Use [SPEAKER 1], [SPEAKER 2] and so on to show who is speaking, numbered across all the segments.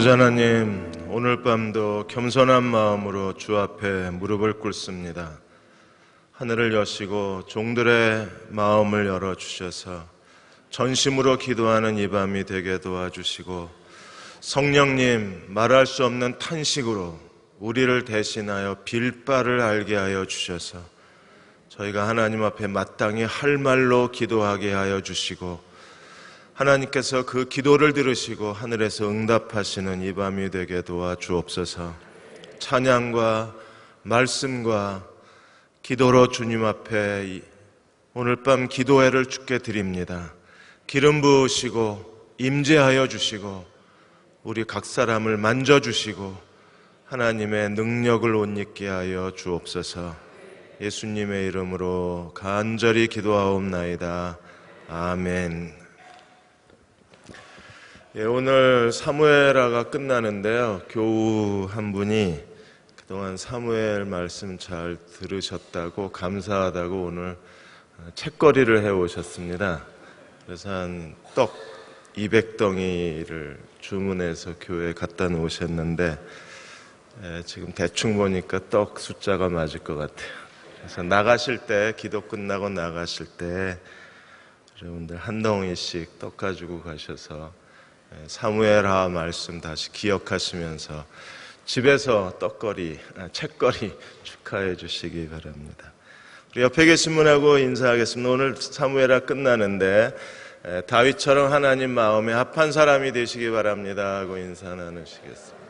[SPEAKER 1] 아버지 하나님, 오늘 밤도 겸손한 마음으로 주 앞에 무릎을 꿇습니다. 하늘을 여시고 종들의 마음을 열어주셔서 전심으로 기도하는 이 밤이 되게 도와주시고, 성령님 말할 수 없는 탄식으로 우리를 대신하여 빌 바를 알게 하여 주셔서 저희가 하나님 앞에 마땅히 할 말로 기도하게 하여 주시고, 하나님께서 그 기도를 들으시고 하늘에서 응답하시는 이 밤이 되게 도와주옵소서. 찬양과 말씀과 기도로 주님 앞에 오늘 밤 기도회를 주께 드립니다. 기름 부으시고 임재하여 주시고 우리 각 사람을 만져주시고 하나님의 능력을 옷 입게 하여 주옵소서. 예수님의 이름으로 간절히 기도하옵나이다. 아멘. 오늘 사무엘하가 끝나는데요, 교우 한 분이 그동안 사무엘 말씀 잘 들으셨다고 감사하다고 오늘 책거리를 해오셨습니다. 그래서 한 떡 200덩이를 주문해서 교회에 갖다 놓으셨는데 지금 대충 보니까 떡 숫자가 맞을 것 같아요. 그래서 나가실 때, 기도 끝나고 나가실 때 여러분들 한 덩이씩 떡 가지고 가셔서 사무엘하 말씀 다시 기억하시면서 집에서 책거리 축하해 주시기 바랍니다. 우리 옆에 계신 분하고 인사하겠습니다. 오늘 사무엘하 끝나는데 다윗처럼 하나님 마음에 합한 사람이 되시기 바랍니다 하고 인사 나누시겠습니다.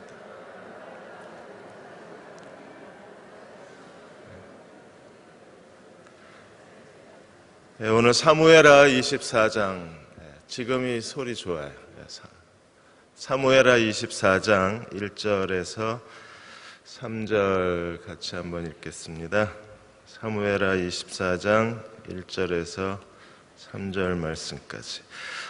[SPEAKER 1] 오늘 사무엘하 24장, 지금이 소리 좋아요. 사무엘하 24장 1절에서 3절 같이 한번 읽겠습니다. 사무엘하 24장 1절에서 3절 말씀까지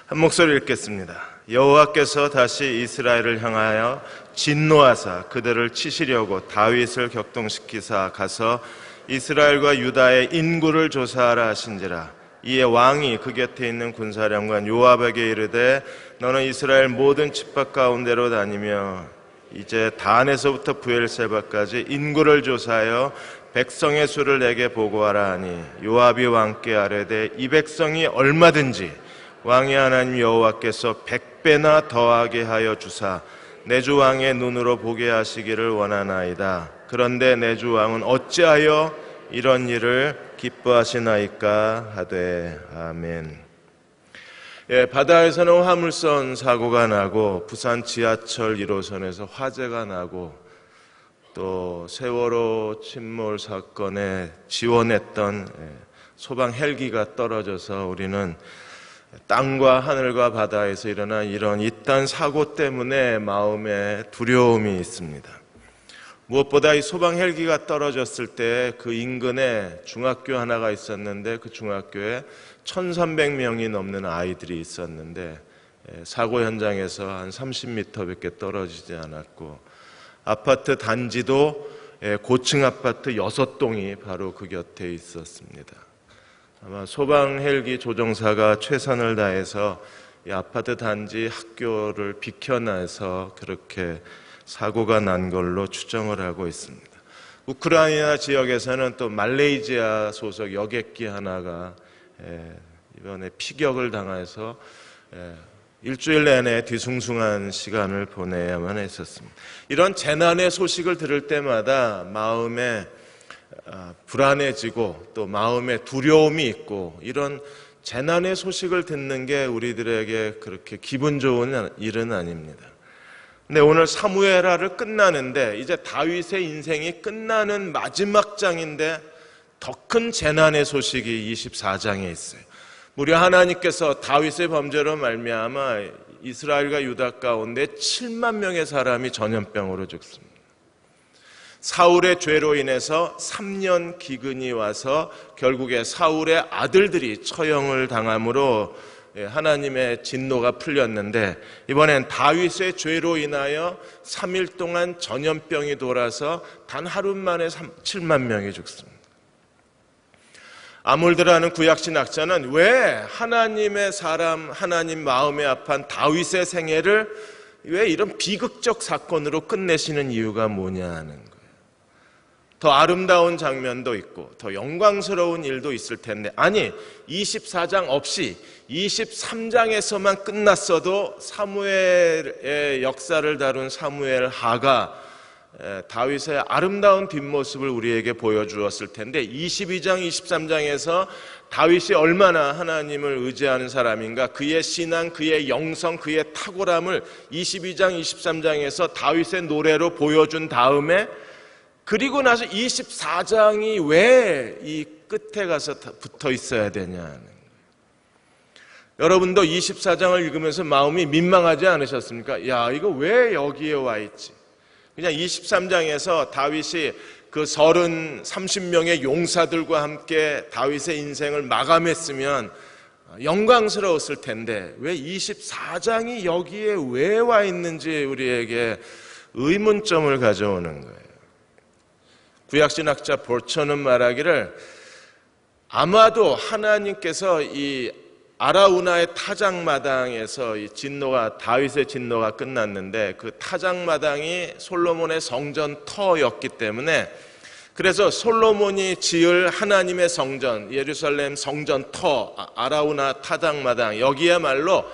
[SPEAKER 1] 한 목소리 읽겠습니다. 여호와께서 다시 이스라엘을 향하여 진노하사 그들을 치시려고 다윗을 격동시키사 가서 이스라엘과 유다의 인구를 조사하라 하신지라. 이에 왕이 그 곁에 있는 군사령관 요압에게 이르되 너는 이스라엘 모든 집밖 가운데로 다니며 이제 단에서부터 브엘세바까지 인구를 조사하여 백성의 수를 내게 보고하라 하니, 요압이 왕께 아뢰되 이 백성이 얼마든지 왕의 하나님 여호와께서 100배나 더하게 하여 주사 내 주 왕의 눈으로 보게 하시기를 원하나이다. 그런데 내 주 왕은 어찌하여 이런 일을 기뻐하시나이까 하되. 아멘. 바다에서는 화물선 사고가 나고 부산 지하철 1호선에서 화재가 나고 또 세월호 침몰 사건에 지원했던 소방 헬기가 떨어져서 우리는 땅과 하늘과 바다에서 일어난 이런 이딴 사고 때문에 마음에 두려움이 있습니다. 무엇보다 이 소방 헬기가 떨어졌을 때 그 인근에 중학교 하나가 있었는데 그 중학교에 1,300명이 넘는 아이들이 있었는데 사고 현장에서 한 30m밖에 떨어지지 않았고, 아파트 단지도 고층 아파트 6동이 바로 그 곁에 있었습니다. 아마 소방 헬기 조종사가 최선을 다해서 이 아파트 단지 학교를 비켜나서 그렇게 사고가 난 걸로 추정을 하고 있습니다. 우크라이나 지역에서는 또 말레이시아 소속 여객기 하나가 이번에 피격을 당해서 일주일 내내 뒤숭숭한 시간을 보내야만 했었습니다. 이런 재난의 소식을 들을 때마다 마음에 불안해지고 또 마음에 두려움이 있고, 이런 재난의 소식을 듣는 게 우리들에게 그렇게 기분 좋은 일은 아닙니다. 근데 오늘 사무엘하를 끝나는데 이제 다윗의 인생이 끝나는 마지막 장인데 더 큰 재난의 소식이 24장에 있어요. 무려 하나님께서 다윗의 범죄로 말미암아 이스라엘과 유다 가운데 7만 명의 사람이 전염병으로 죽습니다. 사울의 죄로 인해서 3년 기근이 와서 결국에 사울의 아들들이 처형을 당함으로 하나님의 진노가 풀렸는데, 이번엔 다윗의 죄로 인하여 3일 동안 전염병이 돌아서 단 하루 만에 7만 명이 죽습니다. 아몰드라는 구약신학자는 왜 하나님의 사람, 하나님 마음에 합한 다윗의 생애를 왜 이런 비극적 사건으로 끝내시는 이유가 뭐냐 하는 거예요. 더 아름다운 장면도 있고 더 영광스러운 일도 있을 텐데, 아니 24장 없이 23장에서만 끝났어도 사무엘의 역사를 다룬 사무엘 하가 다윗의 아름다운 뒷모습을 우리에게 보여주었을 텐데, 22장 23장에서 다윗이 얼마나 하나님을 의지하는 사람인가, 그의 신앙, 그의 영성, 그의 탁월함을 22장 23장에서 다윗의 노래로 보여준 다음에, 그리고 나서 24장이 왜 이 끝에 가서 붙어 있어야 되냐는 거예요. 여러분도 24장을 읽으면서 마음이 민망하지 않으셨습니까? 야, 이거 왜 여기에 와 있지? 그냥 23장에서 다윗이 그 30명의 용사들과 함께 다윗의 인생을 마감했으면 영광스러웠을 텐데, 왜 24장이 여기에 왜 와 있는지 우리에게 의문점을 가져오는 거예요. 구약신학자 볼처는 말하기를, 아마도 하나님께서 이 아라우나의 타작마당에서 이 진노가, 다윗의 진노가 끝났는데 그 타작마당이 솔로몬의 성전 터였기 때문에, 그래서 솔로몬이 지을 하나님의 성전, 예루살렘 성전 터, 아라우나 타작마당, 여기야말로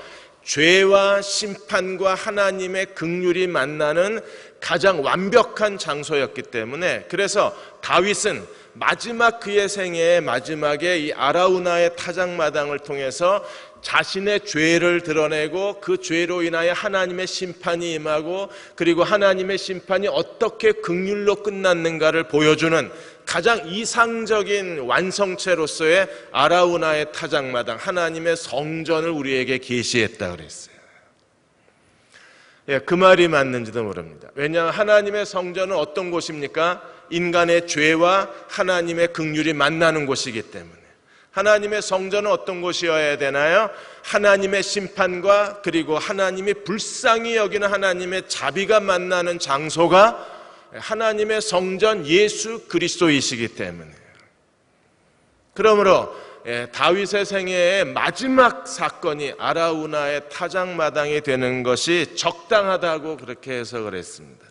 [SPEAKER 1] 죄와 심판과 하나님의 긍휼이 만나는 가장 완벽한 장소였기 때문에, 그래서 다윗은 마지막 그의 생애의 마지막에 이 아라우나의 타작마당을 통해서 자신의 죄를 드러내고 그 죄로 인하여 하나님의 심판이 임하고, 그리고 하나님의 심판이 어떻게 긍휼로 끝났는가를 보여주는 가장 이상적인 완성체로서의 아라우나의 타작마당, 하나님의 성전을 우리에게 계시했다 그랬어요. 예, 그 말이 맞는지도 모릅니다. 왜냐하면 하나님의 성전은 어떤 곳입니까? 인간의 죄와 하나님의 긍휼이 만나는 곳이기 때문에. 하나님의 성전은 어떤 곳이어야 되나요? 하나님의 심판과 그리고 하나님이 불쌍히 여기는 하나님의 자비가 만나는 장소가 하나님의 성전 예수 그리스도이시기 때문에. 그러므로 다윗의 생애의 마지막 사건이 아라우나의 타작마당이 되는 것이 적당하다고 그렇게 해석을 했습니다.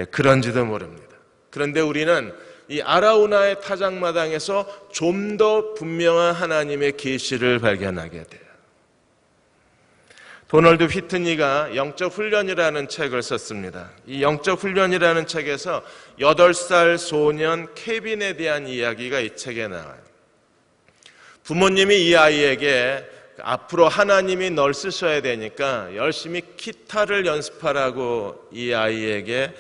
[SPEAKER 1] 그런지도 모릅니다. 그런데 우리는 이 아라우나의 타작마당에서 좀 더 분명한 하나님의 계시를 발견하게 돼요. 도널드 휘트니가 영적 훈련이라는 책을 썼습니다. 이 영적 훈련이라는 책에서 8살 소년 케빈에 대한 이야기가 이 책에 나와요. 부모님이 이 아이에게 앞으로 하나님이 널 쓰셔야 되니까 열심히 기타를 연습하라고 이 아이에게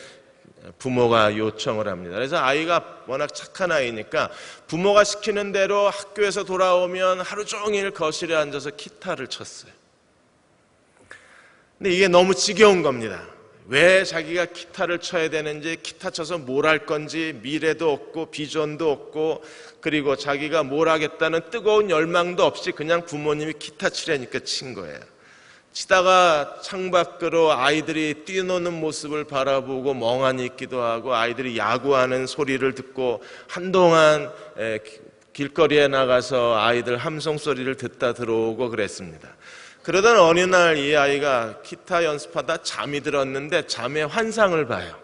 [SPEAKER 1] 부모가 요청을 합니다. 그래서 아이가 워낙 착한 아이니까 부모가 시키는 대로 학교에서 돌아오면 하루 종일 거실에 앉아서 기타를 쳤어요. 근데 이게 너무 지겨운 겁니다. 왜 자기가 기타를 쳐야 되는지, 기타 쳐서 뭘 할 건지 미래도 없고 비전도 없고, 그리고 자기가 뭘 하겠다는 뜨거운 열망도 없이 그냥 부모님이 기타 치라니까 친 거예요. 치다가 창밖으로 아이들이 뛰노는 모습을 바라보고 멍하니 있기도 하고, 아이들이 야구하는 소리를 듣고 한동안 길거리에 나가서 아이들 함성 소리를 듣다 들어오고 그랬습니다. 그러던 어느 날 이 아이가 기타 연습하다 잠이 들었는데 잠의 환상을 봐요.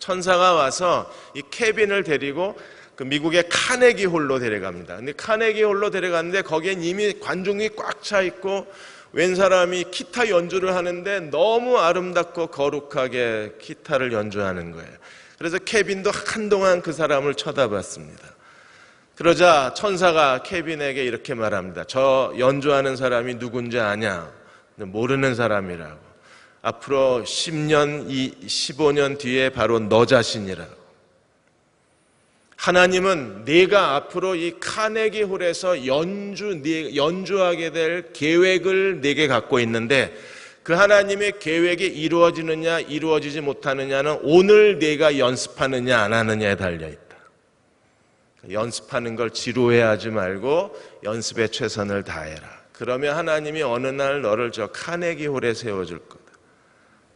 [SPEAKER 1] 천사가 와서 이 케빈을 데리고 그 미국의 카네기 홀로 데려갑니다. 근데 카네기 홀로 데려갔는데 거기엔 이미 관중이 꽉 차 있고, 웬 사람이 기타 연주를 하는데 너무 아름답고 거룩하게 기타를 연주하는 거예요. 그래서 케빈도 한동안 그 사람을 쳐다봤습니다. 그러자 천사가 케빈에게 이렇게 말합니다. 저 연주하는 사람이 누군지 아냐? 모르는 사람이라고. 앞으로 10년, 15년 뒤에 바로 너 자신이라고. 하나님은 네가 앞으로 이 카네기 홀에서 연주하게 될 계획을 네게 갖고 있는데, 그 하나님의 계획이 이루어지느냐 이루어지지 못하느냐는 오늘 네가 연습하느냐 안 하느냐에 달려있다. 연습하는 걸 지루해하지 말고 연습에 최선을 다해라. 그러면 하나님이 어느 날 너를 저 카네기 홀에 세워줄 거다.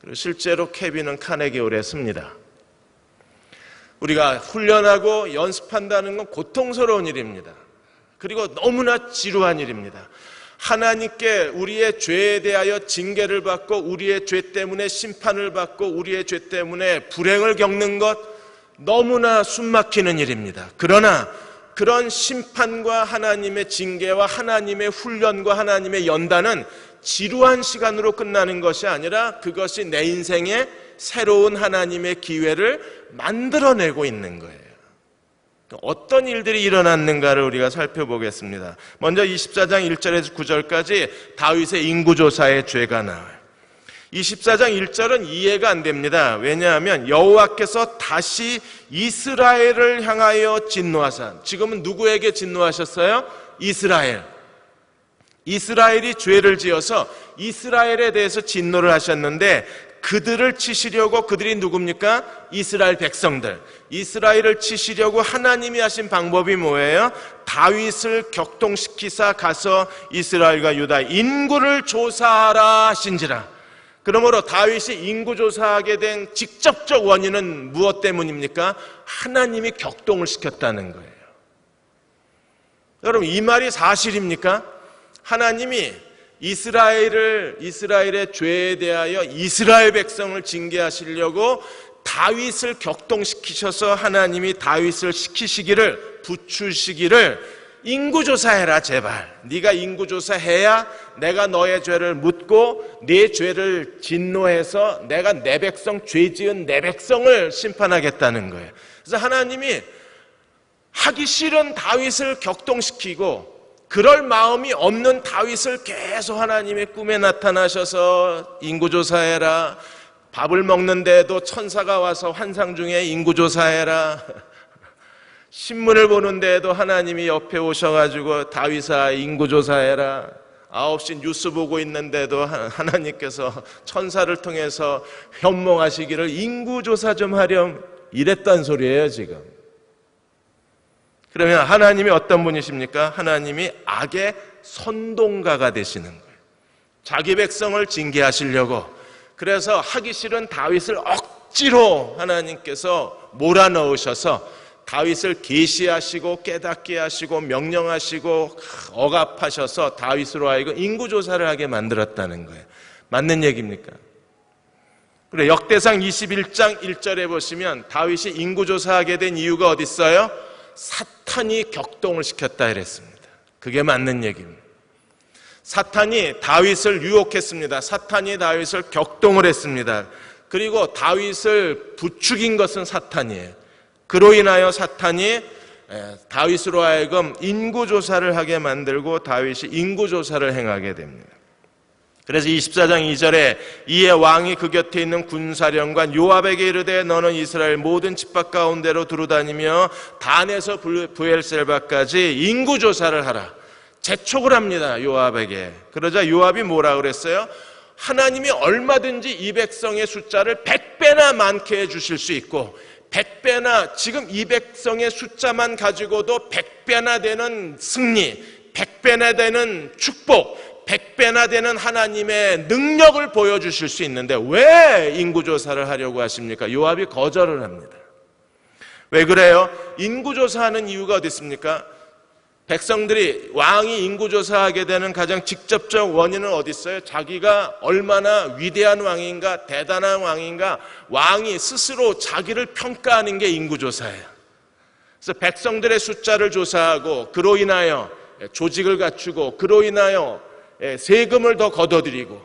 [SPEAKER 1] 그리고 실제로 케빈은 카네기 홀에 씁니다. 우리가 훈련하고 연습한다는 건 고통스러운 일입니다. 그리고 너무나 지루한 일입니다. 하나님께 우리의 죄에 대하여 징계를 받고 우리의 죄 때문에 심판을 받고 우리의 죄 때문에 불행을 겪는 것 너무나 숨막히는 일입니다. 그러나 그런 심판과 하나님의 징계와 하나님의 훈련과 하나님의 연단은 지루한 시간으로 끝나는 것이 아니라 그것이 내 인생에 새로운 하나님의 기회를 만들어내고 있는 거예요. 어떤 일들이 일어났는가를 우리가 살펴보겠습니다. 먼저 24장 1절에서 9절까지 다윗의 인구조사의 죄가 나와요. 24장 1절은 이해가 안 됩니다. 왜냐하면 여호와께서 다시 이스라엘을 향하여 진노하사, 지금은 누구에게 진노하셨어요? 이스라엘. 이스라엘이 죄를 지어서 이스라엘에 대해서 진노를 하셨는데 그들을 치시려고, 그들이 누굽니까? 이스라엘 백성들. 이스라엘을 치시려고 하나님이 하신 방법이 뭐예요? 다윗을 격동시키사 가서 이스라엘과 유다 인구를 조사하라 하신지라. 그러므로 다윗이 인구조사하게 된 직접적 원인은 무엇 때문입니까? 하나님이 격동을 시켰다는 거예요. 여러분, 이 말이 사실입니까? 하나님이 이스라엘의 죄에 대하여 이스라엘 백성을 징계하시려고 다윗을 격동시키셔서 하나님이 다윗을 시키시기를, 부추시기를 인구조사해라 제발. 네가 인구조사해야 내가 너의 죄를 묻고 네 죄를 진노해서 내가 내 백성, 죄 지은 내 백성을 심판하겠다는 거예요. 그래서 하나님이 하기 싫은 다윗을 격동시키고 그럴 마음이 없는 다윗을 계속 하나님의 꿈에 나타나셔서 인구조사해라. 밥을 먹는데도 천사가 와서 환상 중에 인구조사해라. 신문을 보는데도 하나님이 옆에 오셔가지고 다윗아 인구조사해라. 9시 뉴스 보고 있는데도 하나님께서 천사를 통해서 현몽하시기를 인구조사 좀 하렴 이랬단 소리예요 지금. 그러면 하나님이 어떤 분이십니까? 하나님이 악의 선동가가 되시는 거예요. 자기 백성을 징계하시려고. 그래서 하기 싫은 다윗을 억지로 하나님께서 몰아넣으셔서 다윗을 계시하시고 깨닫게 하시고 명령하시고 억압하셔서 다윗으로 하여금 인구조사를 하게 만들었다는 거예요. 맞는 얘기입니까? 그래, 역대상 21장 1절에 보시면 다윗이 인구조사하게 된 이유가 어디 있어요? 사탄이 격동을 시켰다 이랬습니다. 그게 맞는 얘기입니다. 사탄이 다윗을 유혹했습니다. 사탄이 다윗을 격동을 했습니다. 그리고 다윗을 부추긴 것은 사탄이에요. 그로 인하여 사탄이 다윗으로 하여금 인구조사를 하게 만들고 다윗이 인구조사를 행하게 됩니다. 그래서 24장 2절에 이에 왕이 그 곁에 있는 군사령관 요압에게 이르되 너는 이스라엘 모든 집밖 가운데로 두루다니며 단에서 브엘셀바까지 인구조사를 하라. 재촉을 합니다. 요압에게. 그러자 요압이 뭐라 그랬어요? 하나님이 얼마든지 이 백성의 숫자를 100배나 많게 해주실 수 있고 100배나 지금 이 백성의 숫자만 가지고도 100배나 되는 승리, 100배나 되는 축복, 100배나 되는 하나님의 능력을 보여주실 수 있는데 왜 인구조사를 하려고 하십니까? 요압이 거절을 합니다. 왜 그래요? 인구조사하는 이유가 어디 있습니까? 백성들이 왕이 인구조사하게 되는 가장 직접적 원인은 어디 있어요? 자기가 얼마나 위대한 왕인가 대단한 왕인가 왕이 스스로 자기를 평가하는 게 인구조사예요. 그래서 백성들의 숫자를 조사하고 그로 인하여 조직을 갖추고 그로 인하여 세금을 더 걷어들이고,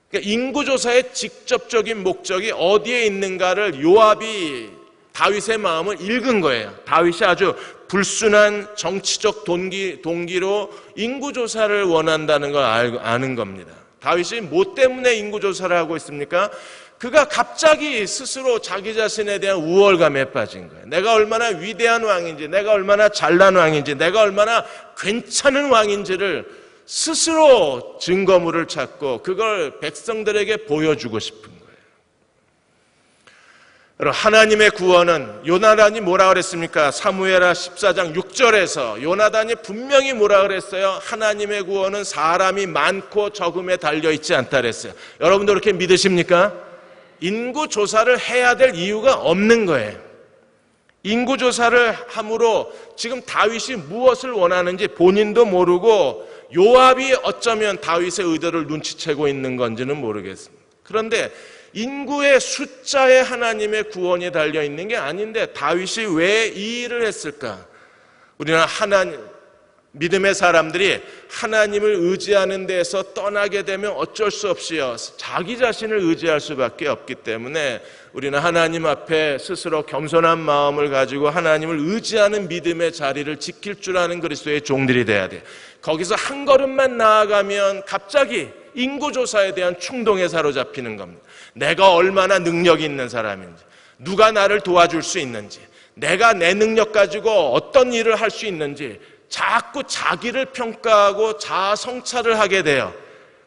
[SPEAKER 1] 그러니까 인구조사의 직접적인 목적이 어디에 있는가를 요압이 다윗의 마음을 읽은 거예요. 다윗이 아주 불순한 정치적 동기로 인구조사를 원한다는 걸 아는 겁니다. 다윗이 뭐 때문에 인구조사를 하고 있습니까? 그가 갑자기 스스로 자기 자신에 대한 우월감에 빠진 거예요. 내가 얼마나 위대한 왕인지, 내가 얼마나 잘난 왕인지, 내가 얼마나 괜찮은 왕인지를 스스로 증거물을 찾고 그걸 백성들에게 보여주고 싶은 거예요. 하나님의 구원은 요나단이 뭐라 그랬습니까? 사무엘하 14장 6절에서 요나단이 분명히 뭐라 그랬어요? 하나님의 구원은 사람이 많고 적음에 달려있지 않다 그랬어요. 여러분도 그렇게 믿으십니까? 인구 조사를 해야 될 이유가 없는 거예요. 인구조사를 함으로 지금 다윗이 무엇을 원하는지 본인도 모르고 요압이 어쩌면 다윗의 의도를 눈치채고 있는 건지는 모르겠습니다. 그런데 인구의 숫자에 하나님의 구원이 달려있는 게 아닌데 다윗이 왜 이 일을 했을까? 우리는 믿음의 사람들이 하나님을 의지하는 데에서 떠나게 되면 어쩔 수 없이요, 자기 자신을 의지할 수밖에 없기 때문에 우리는 하나님 앞에 스스로 겸손한 마음을 가지고 하나님을 의지하는 믿음의 자리를 지킬 줄 아는 그리스도의 종들이 돼야 돼요. 거기서 한 걸음만 나아가면 갑자기 인구조사에 대한 충동에 사로잡히는 겁니다. 내가 얼마나 능력이 있는 사람인지, 누가 나를 도와줄 수 있는지, 내가 내 능력 가지고 어떤 일을 할 수 있는지 자꾸 자기를 평가하고 자아 성찰을 하게 돼요.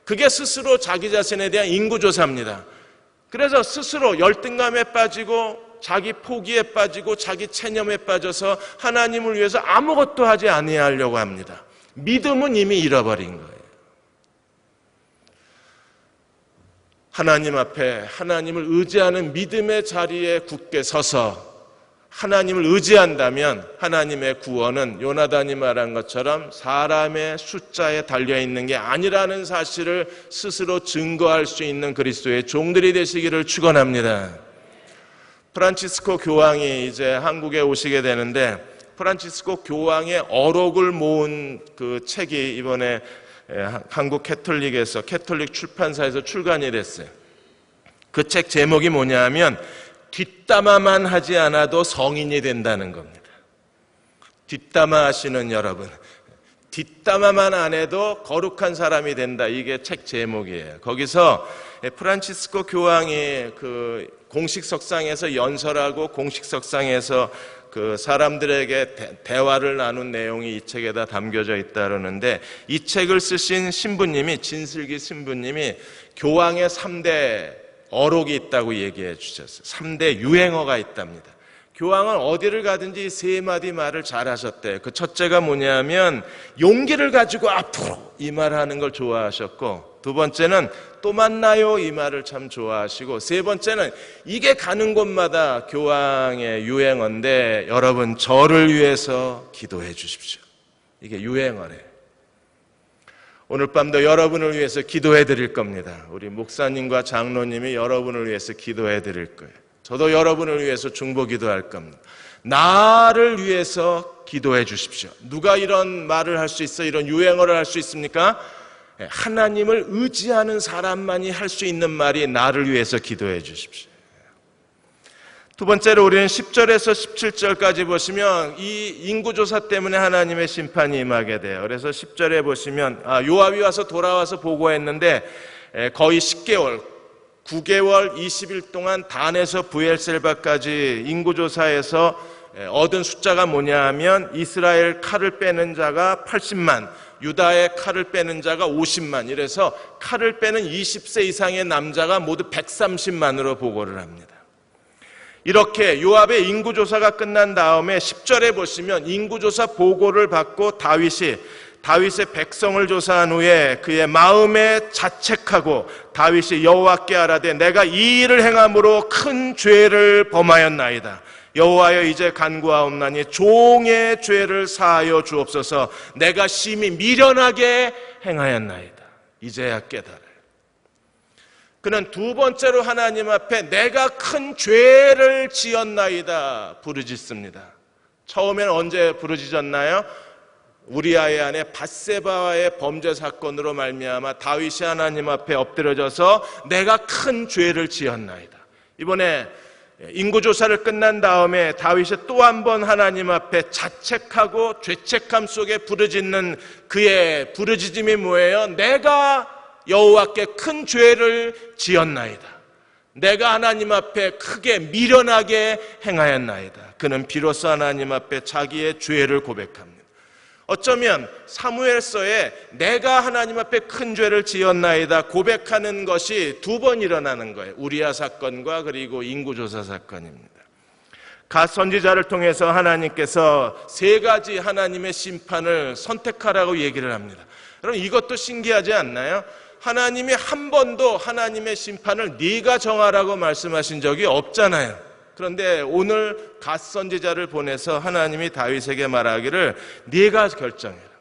[SPEAKER 1] 그게 스스로 자기 자신에 대한 인구조사입니다. 그래서 스스로 열등감에 빠지고 자기 포기에 빠지고 자기 체념에 빠져서 하나님을 위해서 아무것도 하지 아니하려고 합니다. 믿음은 이미 잃어버린 거예요. 하나님 앞에 하나님을 의지하는 믿음의 자리에 굳게 서서 하나님을 의지한다면 하나님의 구원은 요나단이 말한 것처럼 사람의 숫자에 달려있는 게 아니라는 사실을 스스로 증거할 수 있는 그리스도의 종들이 되시기를 축원합니다. 프란치스코 교황이 이제 한국에 오시게 되는데 프란치스코 교황의 어록을 모은 그 책이 이번에 한국 캐톨릭 출판사에서 출간이 됐어요. 그 책 제목이 뭐냐 하면 뒷담화만 하지 않아도 성인이 된다는 겁니다. 뒷담화 하시는 여러분, 뒷담화만 안 해도 거룩한 사람이 된다. 이게 책 제목이에요. 거기서 프란치스코 교황이 그 공식석상에서 연설하고 공식석상에서 그 사람들에게 대화를 나눈 내용이 이 책에다 담겨져 있다 그러는데, 이 책을 쓰신 신부님이, 진슬기 신부님이 교황의 3대 어록이 있다고 얘기해 주셨어요. 3대 유행어가 있답니다. 교황은 어디를 가든지 3마디 말을 잘하셨대요. 그 첫째가 뭐냐면 용기를 가지고 앞으로 이 말을 하는 걸 좋아하셨고, 두 번째는 또 만나요 이 말을 참 좋아하시고, 세 번째는 이게 가는 곳마다 교황의 유행어인데 여러분 저를 위해서 기도해 주십시오. 이게 유행어래요. 오늘 밤도 여러분을 위해서 기도해 드릴 겁니다. 우리 목사님과 장로님이 여러분을 위해서 기도해 드릴 거예요. 저도 여러분을 위해서 중보 기도할 겁니다. 나를 위해서 기도해 주십시오. 누가 이런 말을 할 수 있어? 이런 유행어를 할 수 있습니까? 하나님을 의지하는 사람만이 할 수 있는 말이 나를 위해서 기도해 주십시오. 두 번째로 우리는 10절에서 17절까지 보시면 이 인구조사 때문에 하나님의 심판이 임하게 돼요. 그래서 10절에 보시면 요압이 와서 돌아와서 보고했는데 거의 10개월, 9개월 20일 동안 단에서 브엘셀바까지 인구조사에서 얻은 숫자가 뭐냐 하면 이스라엘 칼을 빼는 자가 80만, 유다의 칼을 빼는 자가 50만, 이래서 칼을 빼는 20세 이상의 남자가 모두 130만으로 보고를 합니다. 이렇게 요압의 인구조사가 끝난 다음에 10절에 보시면 인구조사 보고를 받고 다윗의 백성을 조사한 후에 그의 마음에 자책하고 다윗이 여호와께 아뢰되 내가 이 일을 행함으로 큰 죄를 범하였나이다. 여호와여 이제 간구하옵나니 종의 죄를 사하여 주옵소서. 내가 심히 미련하게 행하였나이다. 이제야 깨달아요. 그는 두 번째로 하나님 앞에 내가 큰 죄를 지었나이다 부르짖습니다. 처음에는 언제 부르짖었나요? 우리아의 아내 밧세바와의 범죄 사건으로 말미암아 다윗이 하나님 앞에 엎드려져서 내가 큰 죄를 지었나이다. 이번에 인구조사를 끝난 다음에 다윗이 또 한 번 하나님 앞에 자책하고 죄책감 속에 부르짖는 그의 부르짖음이 뭐예요? 내가 여호와께 큰 죄를 지었나이다. 내가 하나님 앞에 크게 미련하게 행하였나이다. 그는 비로소 하나님 앞에 자기의 죄를 고백합니다. 어쩌면 사무엘서에 내가 하나님 앞에 큰 죄를 지었나이다 고백하는 것이 두 번 일어나는 거예요. 우리아 사건과 그리고 인구조사 사건입니다. 갓 선지자를 통해서 하나님께서 세 가지 하나님의 심판을 선택하라고 얘기를 합니다. 여러분 이것도 신기하지 않나요? 하나님이 한 번도 하나님의 심판을 네가 정하라고 말씀하신 적이 없잖아요. 그런데 오늘 갓 선지자를 보내서 하나님이 다윗에게 말하기를 네가 결정해라.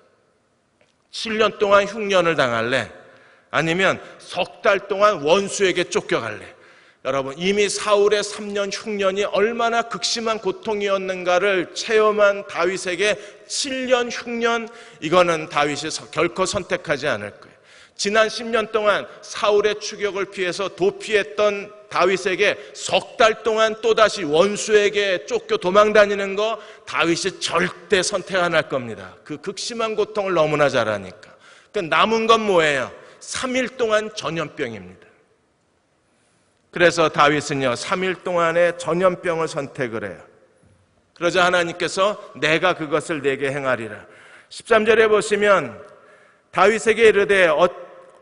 [SPEAKER 1] 7년 동안 흉년을 당할래? 아니면 석 달 동안 원수에게 쫓겨갈래? 여러분, 이미 사울의 3년 흉년이 얼마나 극심한 고통이었는가를 체험한 다윗에게 7년 흉년, 이거는 다윗이 결코 선택하지 않을 거예요. 지난 10년 동안 사울의 추격을 피해서 도피했던 다윗에게 석 달 동안 또다시 원수에게 쫓겨 도망다니는 거 다윗이 절대 선택 안 할 겁니다. 그 극심한 고통을 너무나 잘 아니까. 그 남은 건 뭐예요? 3일 동안 전염병입니다. 그래서 다윗은요 3일 동안의 전염병을 선택을 해요. 그러자 하나님께서 내가 그것을 내게 행하리라. 13절에 보시면 다윗에게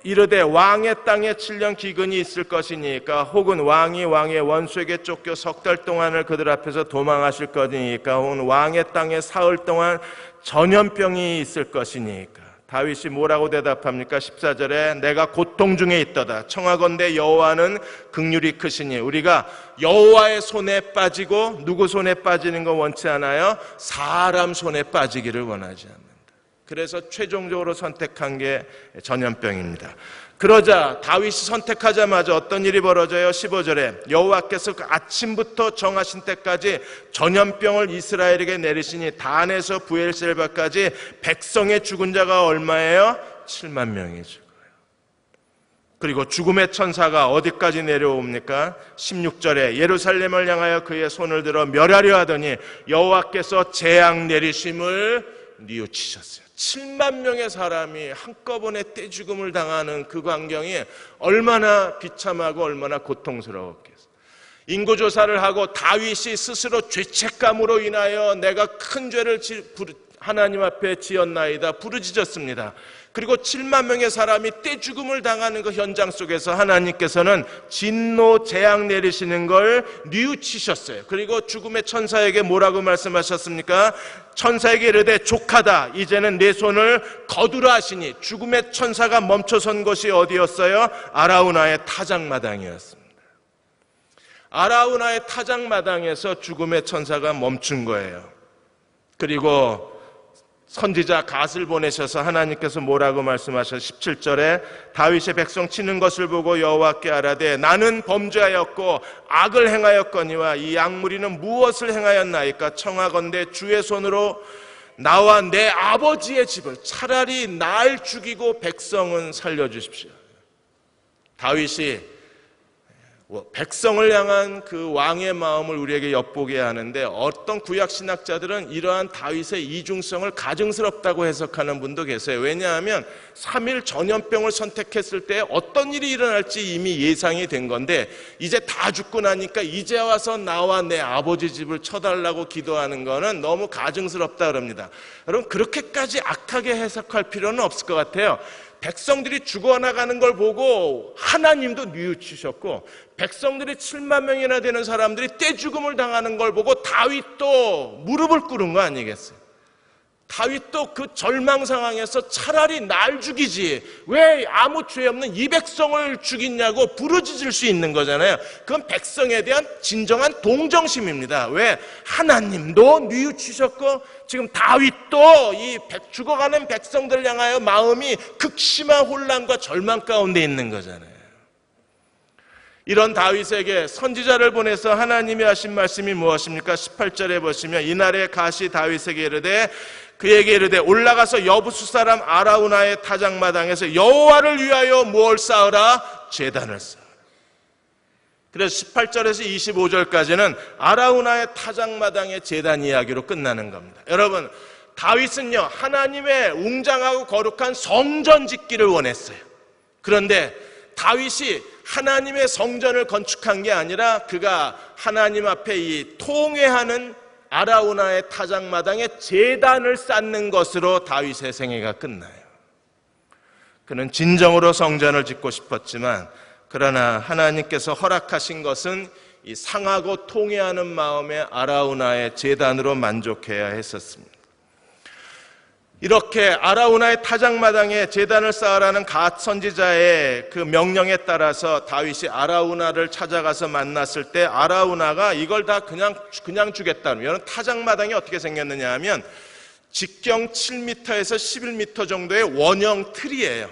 [SPEAKER 1] 이르되 왕의 땅에 7년 기근이 있을 것이니까, 혹은 왕이 왕의 원수에게 쫓겨 석 달 동안을 그들 앞에서 도망하실 것이니까, 혹은 왕의 땅에 사흘 동안 전염병이 있을 것이니까. 다윗이 뭐라고 대답합니까? 14절에 내가 고통 중에 있도다. 청하건대 여호와는 긍휼이 크시니. 우리가 여호와의 손에 빠지고, 누구 손에 빠지는 거 원치 않아요? 사람 손에 빠지기를 원하지 않는다. 그래서 최종적으로 선택한 게 전염병입니다. 그러자 다윗이 선택하자마자 어떤 일이 벌어져요? 15절에 여호와께서 그 아침부터 정하신 때까지 전염병을 이스라엘에게 내리시니 단에서 부엘셀바까지 백성의 죽은 자가 얼마예요? 7만 명이 죽어요. 그리고 죽음의 천사가 어디까지 내려옵니까? 16절에 예루살렘을 향하여 그의 손을 들어 멸하려 하더니 여호와께서 재앙 내리심을 뉘우치셨어요. 7만 명의 사람이 한꺼번에 떼죽음을 당하는 그 광경이 얼마나 비참하고 얼마나 고통스러웠겠어요. 인구조사를 하고 다윗이 스스로 죄책감으로 인하여 내가 큰 죄를 하나님 앞에 지었나이다 부르짖었습니다. 그리고 7만 명의 사람이 떼죽음을 당하는 그 현장 속에서 하나님께서는 진노 재앙 내리시는 걸 뉘우치셨어요. 그리고 죽음의 천사에게 뭐라고 말씀하셨습니까? 천사에게 이르되 족하다, 이제는 내 손을 거두라 하시니, 죽음의 천사가 멈춰선 곳이 어디였어요? 아라우나의 타작마당이었습니다. 아라우나의 타작마당에서 죽음의 천사가 멈춘 거예요. 그리고 선지자 갓을 보내셔서 하나님께서 뭐라고 말씀하셔서 17절에 다윗의 백성 치는 것을 보고 여호와께 아뢰되 나는 범죄하였고 악을 행하였거니와 이 악무리는 무엇을 행하였나이까? 청하건대 주의 손으로 나와 내 아버지의 집을, 차라리 날 죽이고 백성은 살려주십시오. 다윗이 백성을 향한 그 왕의 마음을 우리에게 엿보게 하는데, 어떤 구약신학자들은 이러한 다윗의 이중성을 가증스럽다고 해석하는 분도 계세요. 왜냐하면 3일 전염병을 선택했을 때 어떤 일이 일어날지 이미 예상이 된 건데, 이제 다 죽고 나니까 이제 와서 나와 내 아버지 집을 쳐달라고 기도하는 거는 너무 가증스럽다 그럽니다. 여러분, 그렇게까지 악하게 해석할 필요는 없을 것 같아요. 백성들이 죽어나가는 걸 보고 하나님도 뉘우치셨고, 백성들이 7만 명이나 되는 사람들이 떼죽음을 당하는 걸 보고 다윗도 무릎을 꿇은 거 아니겠어요? 다윗도 그 절망 상황에서 차라리 날 죽이지 왜 아무 죄 없는 이 백성을 죽이냐고 부르짖을 수 있는 거잖아요. 그건 백성에 대한 진정한 동정심입니다. 왜? 하나님도 뉘우치셨고 지금 다윗도 이 죽어가는 백성들 향하여 마음이 극심한 혼란과 절망 가운데 있는 거잖아요. 이런 다윗에게 선지자를 보내서 하나님이 하신 말씀이 무엇입니까? 18절에 보시면 이날에 갓이 다윗에게 이르되 그에게 이르되 올라가서 여부수 사람 아라우나의 타작마당에서 여호와를 위하여 무엇을 쌓으라? 제단을 쌓으라. 그래서 18절에서 25절까지는 아라우나의 타작마당의 제단 이야기로 끝나는 겁니다. 여러분, 다윗은요 하나님의 웅장하고 거룩한 성전 짓기를 원했어요. 그런데 다윗이 하나님의 성전을 건축한 게 아니라 그가 하나님 앞에 이 통회하는 아라우나의 타작마당에 제단을 쌓는 것으로 다윗의 생애가 끝나요. 그는 진정으로 성전을 짓고 싶었지만 그러나 하나님께서 허락하신 것은 이 상하고 통회하는 마음의 아라우나의 제단으로 만족해야 했었습니다. 이렇게 아라우나의 타작마당에 제단을 쌓으라는 갓 선지자의 그 명령에 따라서 다윗이 아라우나를 찾아가서 만났을 때 아라우나가 이걸 다 그냥 주겠다는, 이런 타작마당이 어떻게 생겼느냐 하면 직경 7m에서 11m 정도의 원형 틀이에요.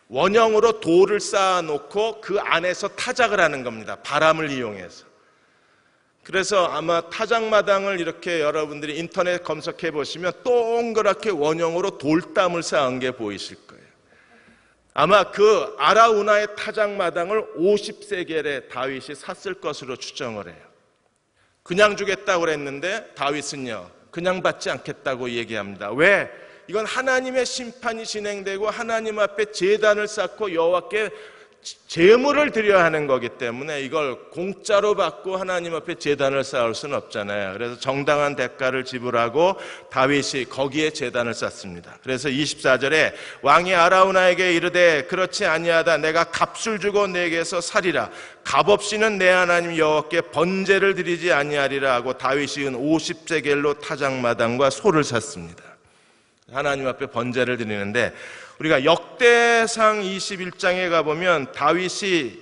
[SPEAKER 1] 원형으로 돌을 쌓아놓고 그 안에서 타작을 하는 겁니다. 바람을 이용해서. 그래서 아마 타작마당을 이렇게 여러분들이 인터넷 검색해 보시면 동그랗게 원형으로 돌담을 쌓은 게 보이실 거예요. 아마 그 아라우나의 타작마당을 50세겔에 다윗이 샀을 것으로 추정을 해요. 그냥 주겠다고 그랬는데 다윗은요, 그냥 받지 않겠다고 얘기합니다. 왜? 이건 하나님의 심판이 진행되고 하나님 앞에 제단을 쌓고 여호와께 제물을 드려야 하는 거기 때문에 이걸 공짜로 받고 하나님 앞에 제단을 쌓을 수는 없잖아요. 그래서 정당한 대가를 지불하고 다윗이 거기에 제단을 쌓습니다. 그래서 24절에 왕이 아라우나에게 이르되 그렇지 아니하다. 내가 값을 주고 내게서 살이라. 값없이는 내 하나님 여호와께 번제를 드리지 아니하리라 하고 다윗이 은 50세겔로 타작마당과 소를 샀습니다. 하나님 앞에 번제를 드리는데, 우리가 역대상 21장에 가보면 다윗이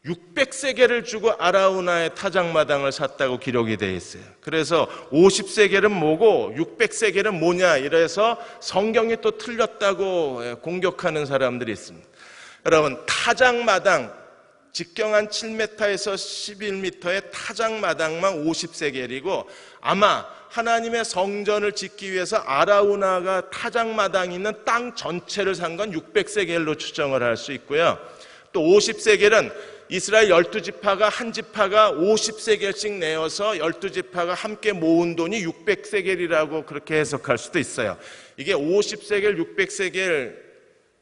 [SPEAKER 1] 600세겔을 주고 아라우나의 타작마당을 샀다고 기록이 되어 있어요. 그래서 50세겔은 뭐고 600세겔은 뭐냐 이래서 성경이 또 틀렸다고 공격하는 사람들이 있습니다. 여러분, 타작마당 직경 한 7m에서 11m의 타작마당만 50세겔이고, 아마 하나님의 성전을 짓기 위해서 아라우나가 타작마당이 있는 땅 전체를 산 건 600세겔로 추정을 할 수 있고요. 또 50세겔은 이스라엘 12지파가 한 지파가 50세겔씩 내어서 12지파가 함께 모은 돈이 600세겔이라고 그렇게 해석할 수도 있어요. 이게 50세겔, 600세겔